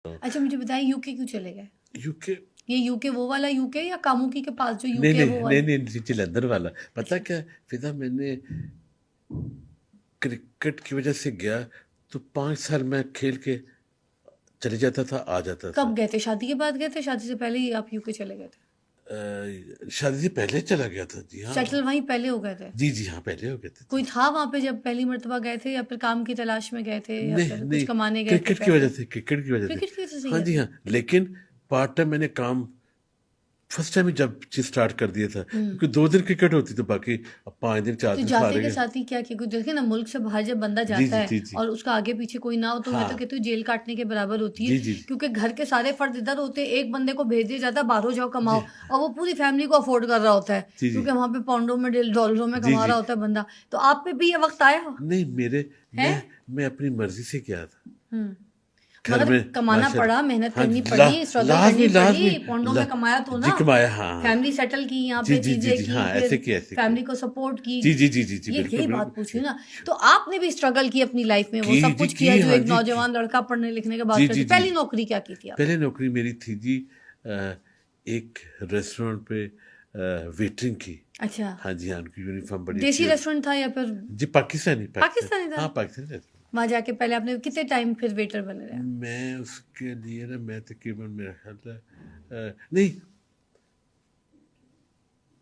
अच्छा मुझे बताएं यूके क्यों चले गए? यूके ये यूके वो वाला यूके या कामुकी के पास जो नहीं यूके है नहीं वो नहीं वाला? नहीं नहीं, जलंधर वाला। पता अच्छा क्या फिदा, मैंने क्रिकेट की वजह से गया तो 5 साल मैं खेल के चले जाता था, आ जाता था। कब गए थे? शादी के बाद गए थे? शादी से पहले ही आप यूके चले गए थे? शादी से पहले चला गया था जी हाँ। सेटल वहीं पहले हो गए थे? जी जी हाँ, पहले हो गए थे कोई जी। था वहां पे जब पहली मर्तबा गए थे, या फिर काम की तलाश में गए थे, या नहीं फिर कुछ नहीं, कमाने गए थे क्रिकेट की वजह पैसे? से, क्रिकेट की वजह से। क्रिकेट की वजह से ही हाँ गए जी थे? हाँ, लेकिन पार्ट टाइम मैंने काम फर्स्ट टाइम ही जब चीज स्टार्ट कर दिया था, हम्म। क्योंकि 2 दिन क्रिकेट होती, तो बाकी अब 5 दिन चार तो दिन जाते सारे के के। साथ ही क्या किया? क्योंकि देखिए ना, मुल्क से बाहर जब बंदा जी जाता जी है जी जी। और उसका आगे पीछे कोई ना हो, तो मैं तो हाँ कहती हूँ जेल काटने के बराबर होती है। जी जी क्योंकि घर के सारे फर्द इधर होते हैं, एक बंदे को भेज दिया जाता है बाहर जाओ जी कमाओ, और वो पूरी फैमिली को अफोर्ड कर रहा होता है, जी जी क्योंकि वहां पे पाउंडों में डॉलरों में जी कमा जी। रहा होता है बंदा। तो आप पे भी ये वक्त आया नहीं मेरे, है? मैं अपनी मर्जी से गया था। हम्म। घर मगर में कमाना पड़ा, मेहनत माशाल्लाह, हाँ करनी जी, पड़ी, स्ट्रगल लाजमी करनी लाजमी पड़ी, पौंडों ला, में कमाया तो जी ना। कमाया, हाँ हाँ। फैमिली सेटल की, यहाँ जी पे जी जी चीजें जी की, हाँ, फिर ऐसे किया ऐसे किया। फैमिली को सपोर्ट की। जी जी जी जी जी, ये बिल्कुल यही बिल्कुल। बात पूछी ना। तो आपने भी स्ट्रगल की अपनी लाइफ में, वो की सब जी कुछ की, किया जो हाँ एक जी की। नौजवान लड़का पढ़ने लिखने के बाद जी जी करती। जी। पहली नौकरी क्या की थी पहले आपने? नौकरी मेरी थी जी एक रेस्टोरेंट पे वेटरिंग की। अच्छा, हाँ जी हाँ, उनकी यूनिफॉर्म बड़ी अच्छी देसी होती। रेस्टोरेंट था या फिर जी पाकिस्तानी, पाकिस्तानी। पाकिस्तानी था? हाँ पाकिस्तानी रेस्टोरेंट। वहां जाके पहले आपने कितने टाइम फिर वेटर बने रहे? मैं उसके लिए ना, मैं तकरीबन मेरा ख्याल है नहीं,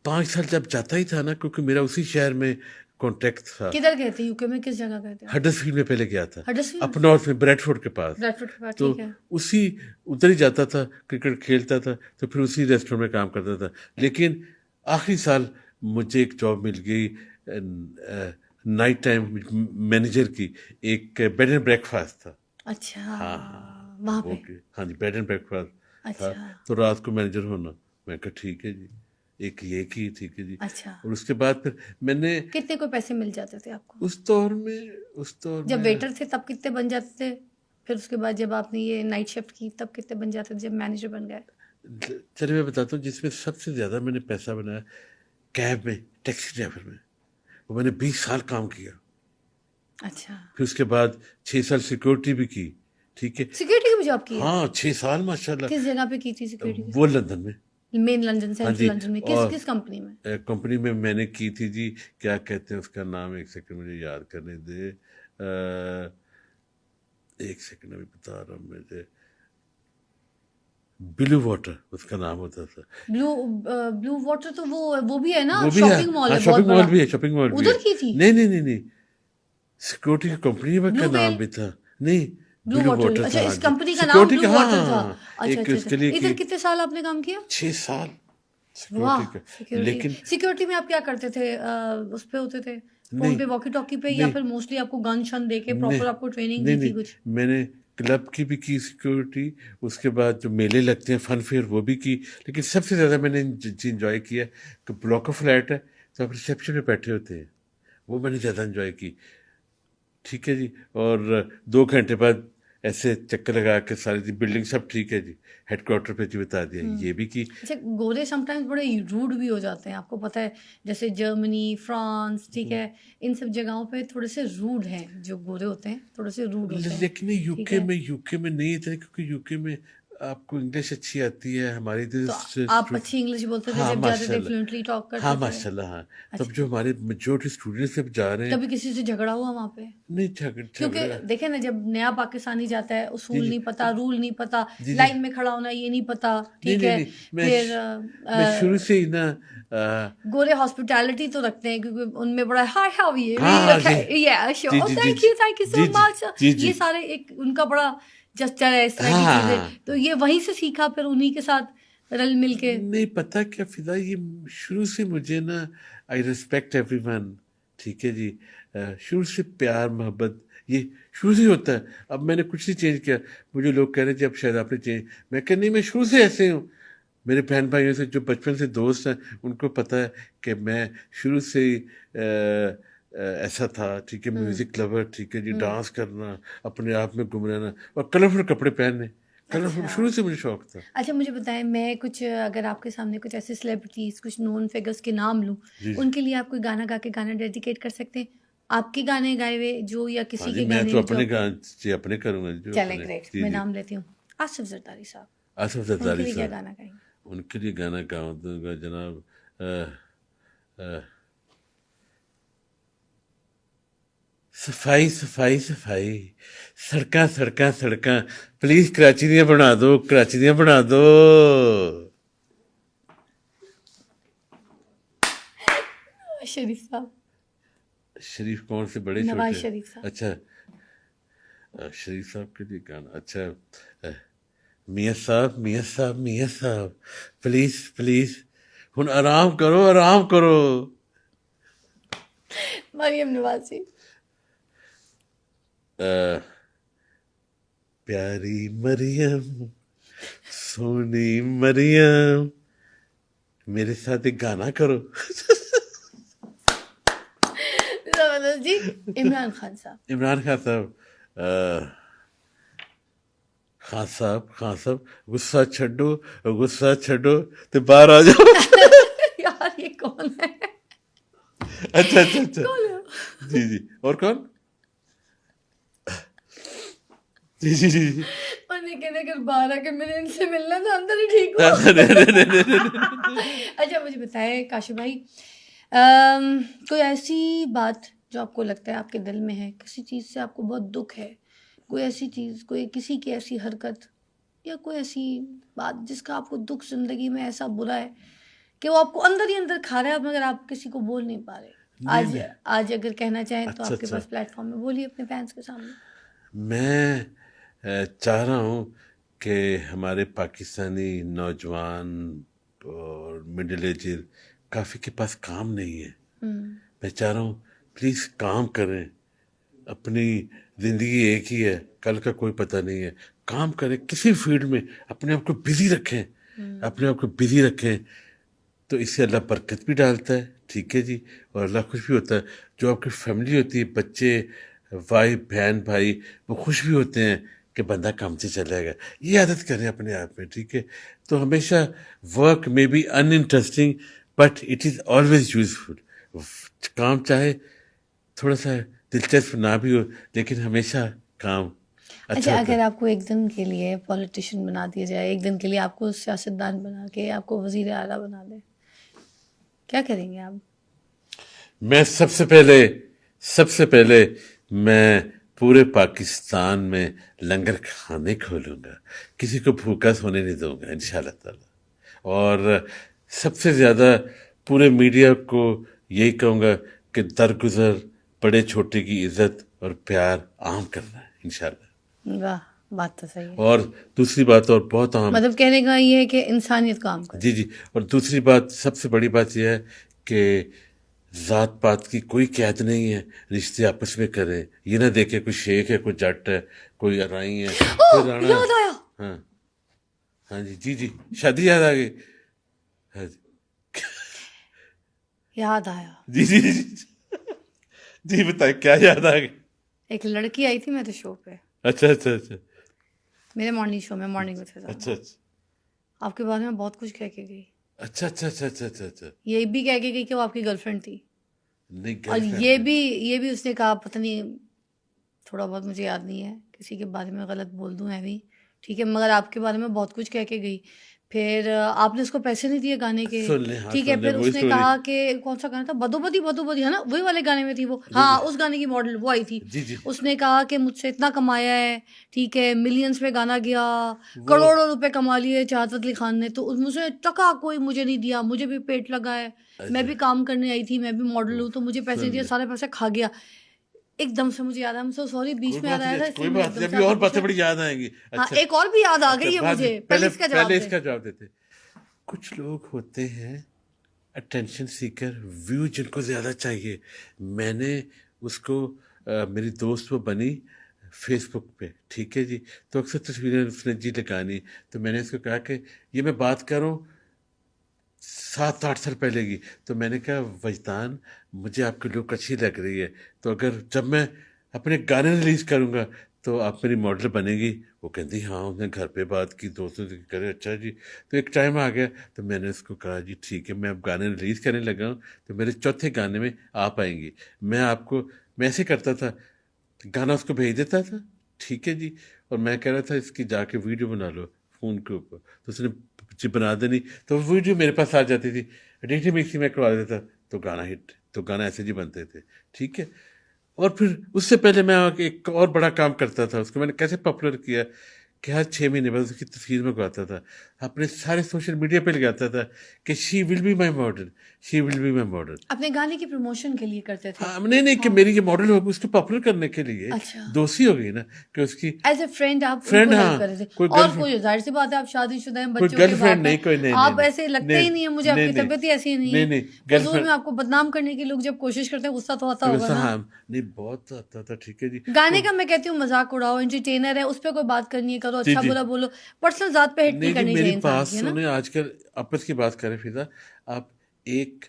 5 साल जब जाता ही था ना, क्योंकि मेरा उसी शहर में कॉन्टेक्ट था। किधर गए थे यूके में? किस जगह गए थे आप? हडर्सफील्ड में पहले गया था, हडर्सफील्ड अप में? नॉर्थ में, ब्रैडफोर्ड के पास। ब्रैडफोर्ड के पास, तो ठीक है। उसी उधर ही जाता था, क्रिकेट खेलता था, तो फिर उसी रेस्टोरेंट में काम करता था। लेकिन आखिरी साल मुझे एक जॉब मिल गई नाइट टाइम मैनेजर की, एक बेड एंड ब्रेकफास्ट था। अच्छा, हाँ हाँ, वहां वो पे। हाँ जी, बेड एंड ब्रेकफास्ट था। अच्छा तो रात को मैनेजर होना, मैं कहा ठीक है जी, एक ये की, ठीक है जी। अच्छा। और उसके बाद फिर मैंने कितने को पैसे मिल जाते थे आपको? उस दौर जब में वेटर थे तब कितने बन जाते थे? फिर उसके बाद जब आपने ये नाइट शिफ्ट की तब कितने बन जाते थे जब मैनेजर बन गए? चलिए मैं बताता हूँ, जिसमें सबसे ज़्यादा मैंने पैसा बनाया कैब में, टैक्सी ड्राइवर में। वो मैंने 20 साल काम किया। अच्छा, फिर उसके बाद 6 साल सिक्योरिटी भी की। ठीक है। सिक्योरिटी की भी जॉब की है? हाँ 6 साल माशाल्लाह। किस जगह पे की थी सिक्योरिटी वो लंदन में। की? मेन लंदन, हाँ सेंट्रल जी। लंदन में? किस और किस कंपनी में? कंपनी में मैंने की थी जी, क्या कहते हैं उसका नाम, एक सेकंड मुझे याद करने दे। एक सेकंड अभी बता रहा हूँ मुझे। ब्लू वाटर उसका नाम होता था। ब्लू ब्लू वाटर तो वो भी है ना, वो भी है, शॉपिंग मॉल हाँ है बहुत शॉपिंग मॉल बड़ा। भी है, शॉपिंग मॉल भी है। उधर की थी? नहीं नहीं नहीं नहीं, सिक्योरिटी की कंपनी का ब्लू नाम वेल? भी था। नहीं, ब्लू ब्लू वाटर, वाटर अच्छा, था, हाँ इस जी। कंपनी का नाम सिक्योरिटी ब्लू का, हाँ वाटर हाँ था। हाँ। अच्छा एक अच्छा अच्छा। उसके लिए इधर की कितने साल आपने काम किया? 6 साल वाह। सिक्योरिटी का। सिक्योरिटी, लेकिन सिक्योरिटी में आप क्या करते थे? उस पे होते थे फोन नहीं पे, वॉकी टॉकी पे, या नहीं फिर मोस्टली आपको गन शन दे के नहीं प्रॉपर आपको ट्रेनिंग नहीं दी थी नहीं, कुछ? मैंने क्लब की भी की सिक्योरिटी। उसके बाद जो मेले लगते हैं फन फेयर, वो भी की। लेकिन सबसे ज़्यादा मैंने इंजॉय किया कि ब्लॉक ऑफ फ्लैट है, तो आप रिसेप्शन में बैठे होते हैं, वो मैंने ज़्यादा इंजॉय की। ठीक है जी। और 2 घंटे बाद ऐसे चक्कर लगा के सारी जी बिल्डिंग सब ठीक है जी, हेडक्वार्टर पे जी बता दिया, ये भी की। अच्छा, गोरे समटाइम्स बड़े रूड भी हो जाते हैं, आपको पता है? जैसे जर्मनी, फ्रांस, ठीक है, इन सब जगहों पे थोड़े से रूड हैं, जो गोरे होते हैं थोड़े से रूड होते हैं। लेकिन ठीक है, यूके में नहीं था, क्योंकि यूके में आपको इंग्लिश अच्छी आती है, हमारी इधर तो आप अच्छी इंग्लिश बोलते थे हाँ जब जाते थे, माशाल्लाह। फ्लुएंटली टॉक हाँ करते थे? माशाल्लाह हाँ। तब अच्छा, जो हमारे मेजोरिटी स्टूडेंट्स जब जा रहे हैं। कभी किसी से झगड़ा हुआ वहां पे? नहीं क्योंकि झगड़ा। देखे ना, जब नया पाकिस्तानी जाता है, जी उसूल जी नहीं पता, रूल नहीं पता, जी जी। लाइन में खड़ा होना ये नहीं पता, नहीं ठीक नहीं है। नहीं, फिर मैं शुरू से ही ना गोरे हॉस्पिटैलिटी तो रखते हैं, क्योंकि उनमें बड़ा हाय हाउ यू, हाँ हाँ जी जी श्योर, जी जी थैंक यू सो जी जी मच। जी जी। ये सारे एक उनका बड़ा जस्चर है, इस तरह हाँ की हाँ चीजें। हाँ। तो ये वहीं से सीखा, फिर उन्हीं के साथ रल मिल के? नहीं पता क्या फिदा, ये शुरू से मुझे ना, आई रिस्पेक्ट एवरीवन। ठीक है जी। शुरू से प्यार मोहब्बत ये शुरू से ही होता है। अब मैंने कुछ नहीं चेंज किया। मुझे लोग कह रहे थे अब शायद आपने चेंज, मैं कह नहीं, मैं शुरू से ऐसे हूँ। मेरे बहन भाइयों से जो बचपन से दोस्त हैं, उनको पता है कि मैं शुरू से ही ऐसा था। ठीक है, म्यूजिक लवर, ठीक है जी, डांस करना, अपने आप में गुम रहना, और कलरफुल कपड़े पहनने, कलरफुल अच्छा शुरू से मुझे शौक था। अच्छा, मुझे बताएं, मैं कुछ अगर आपके सामने कुछ ऐसे सेलिब्रिटीज, कुछ नोन फिगर्स के नाम लूं, जी जी। उनके लिए आप कोई गाना गा के गाना डेडिकेट कर सकते हैं? आपके गाने गाए हुए जो, या हाँ किसी जी, के मैं गाने तो जो अपने आपको? जी अपने करूँगा जो चलें, अपने। ग्रेट, जी मैं जी। नाम लेती हूँ। आसिफ जरदारी साहब, आसिफ उनके जरदारी लिए क्या साहब, गाना गाएंगे? उनके लिए गाना गाऊंगा जनाब सफाई सफाई सफाई, सड़का सड़का सड़का, प्लीज कराची दियां बना दो, कराची दियां बना दो। शरीफ साहब, शरीफ कौन से, बड़े नवाज छोटे? शरीफ साहब। अच्छा, शरीफ साहब के लिए गाना, अच्छा मियाँ साहब मियाँ साहब मियाँ साहब, प्लीज प्लीज हुन आराम करो, आराम करो। मरियम नवाजी, प्यारी मरियम, सोनी मरियम, मेरे साथ एक गाना करो। जबरदस्त जी। इमरान खान साहब। इमरान खान साहब, खान साहब गुस्सा छड्डो, गुस्सा छड्डो ते बाहर आ जाओ। यार ये कौन है? अच्छा अच्छा अच्छा, कौन है? जी जी, और कौन? जी जी जी जी। उन्हें कहने अगर बाहर आके मैंने इनसे मिलना था, अंदर ही ठीक हो। अच्छा मुझे बताएं काशिफ भाई, कोई ऐसी बात जो आपको लगता है आपके दिल में है, किसी चीज़ से आपको बहुत दुख है, कोई ऐसी चीज़, कोई किसी की ऐसी हरकत या कोई ऐसी बात जिसका आपको दुख जिंदगी में ऐसा बुरा है कि वो आपको अंदर ही अंदर खा रहा है, मगर आप किसी को बोल नहीं पा रहे? नहीं आज नहीं, आज अगर कहना चाहें तो अच्छा आपके अच्छा, पास प्लेटफॉर्म है, बोलिए अपने फैंस के सामने। मैं चाह रहा हूँ कि हमारे पाकिस्तानी नौजवान और मिडिल एज काफ़ी के पास काम नहीं है। मैं चाह रहा हूँ प्लीज़ काम करें, अपनी ज़िंदगी एक ही है, कल का कोई पता नहीं है। काम करें किसी फील्ड में, अपने आप को बिजी रखें, अपने आप को बिजी रखें, तो इससे अल्लाह बरकत भी डालता है, ठीक है जी, और अल्लाह खुश भी होता है। जो आपकी फैमिली होती है, बच्चे, भाई बहन भाई, वो खुश भी होते हैं कि बंदा काम से चलेगा। ये आदत करें अपने आप में, ठीक है। तो हमेशा वर्क में be uninteresting but it is always useful. काम चाहे थोड़ा सा दिलचस्प ना भी हो, लेकिन हमेशा काम अच्छा अच्छा होता अगर है। आपको एक दिन के लिए पॉलिटिशियन बना दिया जाए, एक दिन के लिए आपको सियासतदान बना के आपको वजीर आला बना दे, क्या करेंगे आप? मैं सबसे पहले मैं पूरे पाकिस्तान में लंगर खाने खोलूंगा, किसी को भूखा सोने नहीं दूंगा इंशाल्लाह ताला। और सबसे ज़्यादा पूरे मीडिया को यही कहूँगा कि दरगुजर बड़े छोटे की इज्जत और प्यार आम करना है इंशाल्लाह। वाह, बात तो सही है। और दूसरी बात और बहुत आम, मतलब कहने का ये है कि इंसानियत काम करे। जी जी, और दूसरी बात, सबसे बड़ी बात यह है कि जात पात की कोई कैद नहीं है, रिश्ते आपस में करें। ये ना देखे कोई शेख है, कोई जट है, कोई राई है, कोई ओह राणा है। याद आया, हाँ हाँ जी, जी जी, शादी याद आ गई। हाँ जी याद आया। जी जी जी जी, जी बताए क्या याद आ गई? एक लड़की आई थी मेरे शो पे, अच्छा अच्छा अच्छा मेरे मॉर्निंग शो में, मॉर्निंग विद फिजा, अच्छा अच्छा आपके बारे में बहुत कुछ कह के गई। अच्छा अच्छा अच्छा अच्छा अच्छा अच्छा, ये भी कह के गई कि वो आपकी गर्लफ्रेंड थी, नहीं और गर्लफ्रेंड। ये भी उसने कहा, पता नहीं, थोड़ा बहुत मुझे याद नहीं है, किसी के बारे में गलत बोल दूं मैं भी, ठीक है, मगर आपके बारे में बहुत कुछ कह के गई। फिर आपने उसको पैसे नहीं दिए गाने के, सुन ले, हाँ ठीक है, सुन ले फिर वही उसने स्टोरी। कहा कि कौन सा गाना था, बदोबदी बदोबदी है ना, वही वाले गाने में थी वो, जी जी हाँ उस गाने की मॉडल वो आई थी। जी जी, उसने कहा कि मुझसे इतना कमाया है, ठीक है, मिलियंस में गाना गया, वो करोड़ों रुपए कमा लिए शहादत अली खान ने, तो मुझे टका कोई मुझे नहीं दिया, मुझे भी पेट लगा है, मैं अच्छा, भी काम करने आई थी, मैं भी मॉडल हूँ, तो मुझे पैसे नहीं सुन दिए, ले, सारे पैसे खा गया। एकदम से मुझे याद है, सो सॉरी कोई बीच में याद बात आया था, नहीं, कोई इसलिए मैंने बात एकदम नहीं, से अभी आपको और बातें पूछा। बड़ी याद आएंगी। हाँ अच्छा एक और भी याद आ अच्छा, गई है बाद मुझे, में पहले पहले इसका पहले जवाब दे। इसका जवाब देते। कुछ लोग होते हैं अटेंशन सीकर, व्यू जिनको ज़्यादा चाहिए। मैंने उसको मेरी दोस्त वो बनी फेसबुक पे, ठीक है जी, तो अक्सर तस्वीरें उसने जी लगानी, तो मैंने उसको कहा कि ये मैं बात करूं 7-8 साल पहले की। तो मैंने कहा वजदान, मुझे आपकी लुक अच्छी लग रही है, तो अगर जब मैं अपने गाने रिलीज़ करूँगा तो आप मेरी मॉडल बनेगी? वो कहती हाँ, उसने घर पे बात की, दोस्तों से करे, अच्छा जी। तो एक टाइम आ गया, तो मैंने उसको कहा जी ठीक है, मैं अब गाने रिलीज़ करने लगा हूँ, तो मेरे चौथे गाने में आप आएंगी। मैं ऐसे करता था, गाना उसको भेज देता था, ठीक है जी। और मैं कह रहा था इसकी जाके वीडियो बना लो फ़ोन के ऊपर, तो उसने जी बना देनी, तो वो वीडियो मेरे पास आ जाती थी, एडिटिंग मिक्सिंग में करवा देता, तो गाना हिट, तो गाना ऐसे जी बनते थे, ठीक है। और फिर उससे पहले मैं एक और बड़ा काम करता था, उसको मैंने कैसे पॉपुलर किया कि हर 6 महीने बाद उसकी तस्वीर में लगाता था, अपने सारे सोशल मीडिया पे लगाता था कि she will be my model, she will be my model. अपने गाने की प्रमोशन के लिए करते थे? हाँ, नहीं कि मेरी ये मॉडल होगी उसको पॉपुलर करने के लिए। अच्छा। दोस्ती हो गई ना कि उसकी एज ए फ्रेंड आप फ्रेंड, उनको हाँ, हेल्प कर रहे थे। कोई और गर्लफ्रेंड, कोई जाहिर सी बात है आप शादीशुदा हैं, कोई बच्चों के गर्लफ्रेंड बाप नहीं, हैं, कोई नहीं आप नहीं ऐसे लगते ही नहीं है मुझे, नहीं आपकी नहीं तबीयत ही ऐसी नहीं है। नहीं फजूल में गर्लफ्रेंड, आपको बदनाम करने के लोग जब कोशिश करते हैं गुस्सा तो आता तो होगा वैसा ना। हाँ नहीं बहुत आता था, ठीक है जी। गाने का मैं कहती हूँ मजाक उड़ाओ, एंटरटेनर है, उस पर कोई बात करनी है करो, जी अच्छा जी बुरा बोलो, पर्सनल जात पे हिट नहीं नहीं जी, करनी मेरी चाहिए इंसान बात की, है ना। सुने, आजकल आपस की बात करें फिजा, आप एक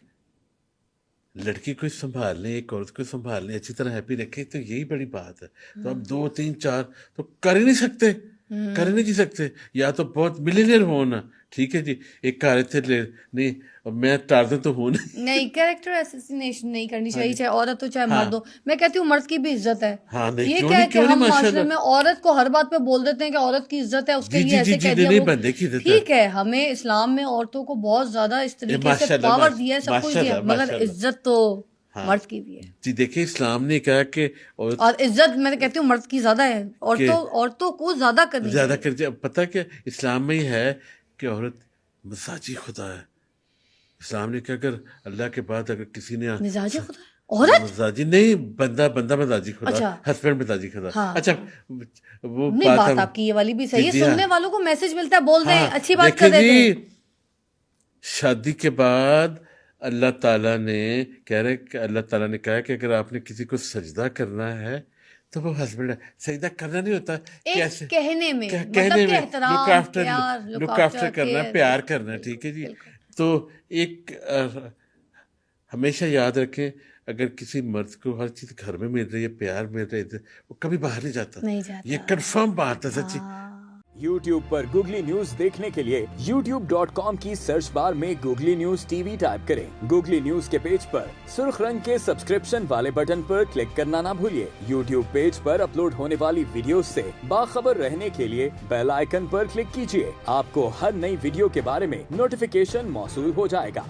लड़की को संभालने, एक औरत को संभालने, अच्छी तरह हैप्पी रखे, तो यही बड़ी बात है। तो अब 2 3 4 तो कर ही नहीं सकते, कर ही नहीं जी सकते, या तो बहुत मिलीनियर हो ना, ठीक है जी, एक कार थे ले नहीं, अब मैं टार्जन तो हूं नहीं। नहीं, कैरेक्टर असैसिनेशन नहीं करनी हाँ चाहिए, जी, चाहे औरत हो चाहे मर्द हाँ हो। मैं कहती हूँ मर्द की भी इज्जत है। हाँ, नहीं ये क्यों क्या नहीं, है कि क्यों नहीं हम माशरे माशाल्लाह। में औरत को हर बात पे बोल देते हैं कि औरत की इज्जत है, उसके जी लिए जी जी ऐसे जी कह नहीं दिया नहीं वो। बंदे की देता है। ठीक है, हमें इस्लाम में औरतों को बहुत ज्यादा इस तरीके से माशाल्लाह पावर दिया है, सब कुछ दिया है, माशाल्लाह मगर माशाल्लाह। इज्जत तो हाँ मर्द की भी है। जी, देखिए इस्लाम ने कहा कि औरत और इज्जत मैं कहती हूँ मर्द की ज्यादा है, के औरतों को ज्यादा करनी ज्यादा चाहिए। कर, पता क्या इस्लाम में ही है कि औरत मसाजी खुदा है। इस्लाम ने कहा अगर अल्लाह के बाद अगर किसी ने मिजाज खुदा है औरत। मजाजी नहीं, बंदा बंदा मजाजी खुदा, अच्छा। हस्बैंड मजाजी खुदा। हाँ अच्छा, हाँ, वो नहीं बात बात हम आपकी ये वाली भी जी सही है, जी हाँ सुनने वालों को मैसेज मिलता है, बोल दें, हाँ अच्छी बात देखे कर देते हैं। जी, शादी के बाद अल्लाह ताला ने कह रहे कि अल्लाह ताला ने कहा कि अगर आपने किसी को सजदा करना है तो वो हस्बैंड है। सजदा करना नहीं होता कि एक ऐसे कहने में, मतलब कहने कि में एहतराम, लुक लुक आफ्टर आफ्टर, करना, केयर, प्यार बिल्कुल करना, ठीक बिल्कुल है जी। बिल्कुल। तो एक हमेशा याद रखें, अगर किसी मर्द को हर चीज़ घर में मिल रही है, प्यार मिल रही है, वो कभी बाहर नहीं जाता। नहीं ये जाता। कंफर्म बात है सच्ची। हाँ। YouTube पर गूगली न्यूज देखने के लिए youtube.com की सर्च बार में गूगली न्यूज टीवी टाइप करें। गूगली न्यूज के पेज पर सुर्ख रंग के सब्सक्रिप्शन वाले बटन पर क्लिक करना ना भूलिए। YouTube पेज पर अपलोड होने वाली वीडियोस से बाखबर रहने के लिए बेल आइकन पर क्लिक कीजिए। आपको हर नई वीडियो के बारे में नोटिफिकेशन मौसूल हो जाएगा।